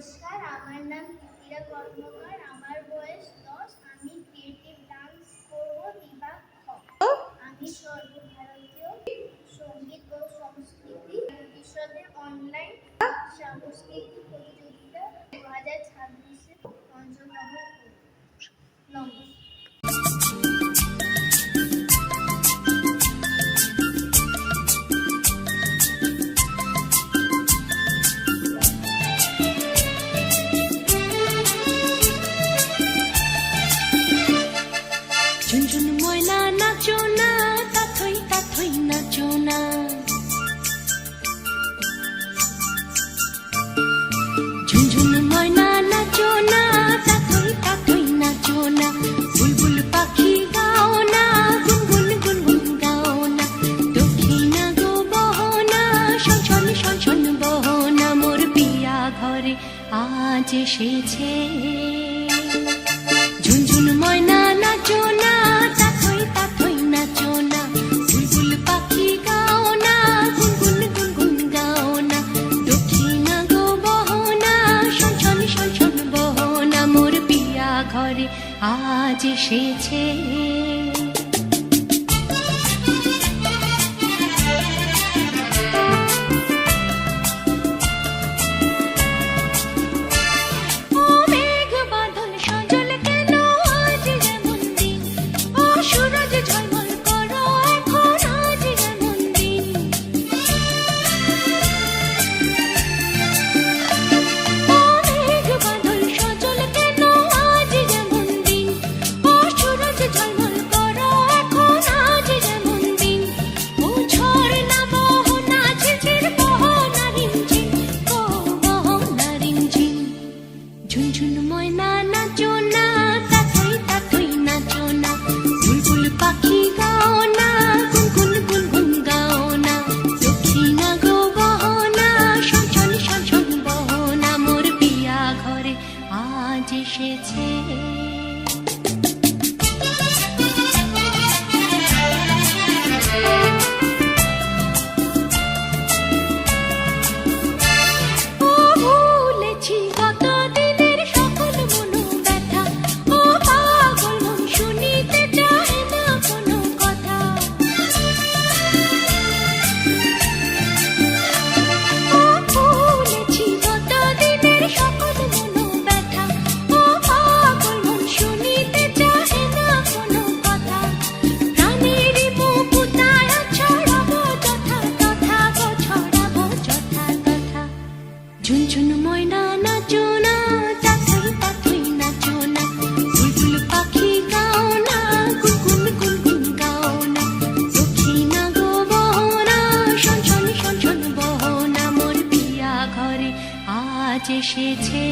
নমস্কার, আমার নাম কৃতিকা কর্মকার। আমার বয়স 10। আমি ক্রিয়েটিভ ডান্স করব বিভাগ খ। আমি সর্বভারতীয় সঙ্গীত ও সংস্কৃতি পরিষদের অনলাইন সাংস্কৃতিক প্রতিযোগিতা 2026-এ অংশগ্রহণ করব। নমস্কার। ঝুনঝুন ময়না নাচো না, তাথই তাথই নাচো না। ঝুনঝুন ময়না নাচো না, তাথই তাথই নাচো না। বুলবুল পাখি গাও না, গুনগুন গুনগুন গাও না। দক্ষিণা গো বহনা, শনশন শনশন বহনা। মোর পিয়া ঘরে আজ এসেছে। ঝুনঝুন ময়না নাচো না, তাথই তাথই নাচো না। বুলবুল পাখি গাও না, গুনগুন গুনগুন গাও না। দক্ষিণা গো বহনা, শনশন শনশন বহনা। মোর পিয়া ঘরে আজ এসেছে। ঝুনঝুন ময়না নাচো না, তাথই তাথই নাচো না। বুলবুল পাখি গাও না, গুনগুন গুনগুন গাও না। দক্ষিণা গো বহনা, শনশন শনশন বহনা। মোর পিয়া ঘরে আজ এসেছে। ঝুনঝুন ময়না নাচো না, তাথই তাথই নাচো না। বুলবুল পাখি গাও না, গুনগুন গুনগুন গাও না। দক্ষিণা গো বহনা, শনশন শনশন বহনা। মোর পিয়া ঘরে আজ এসেছে।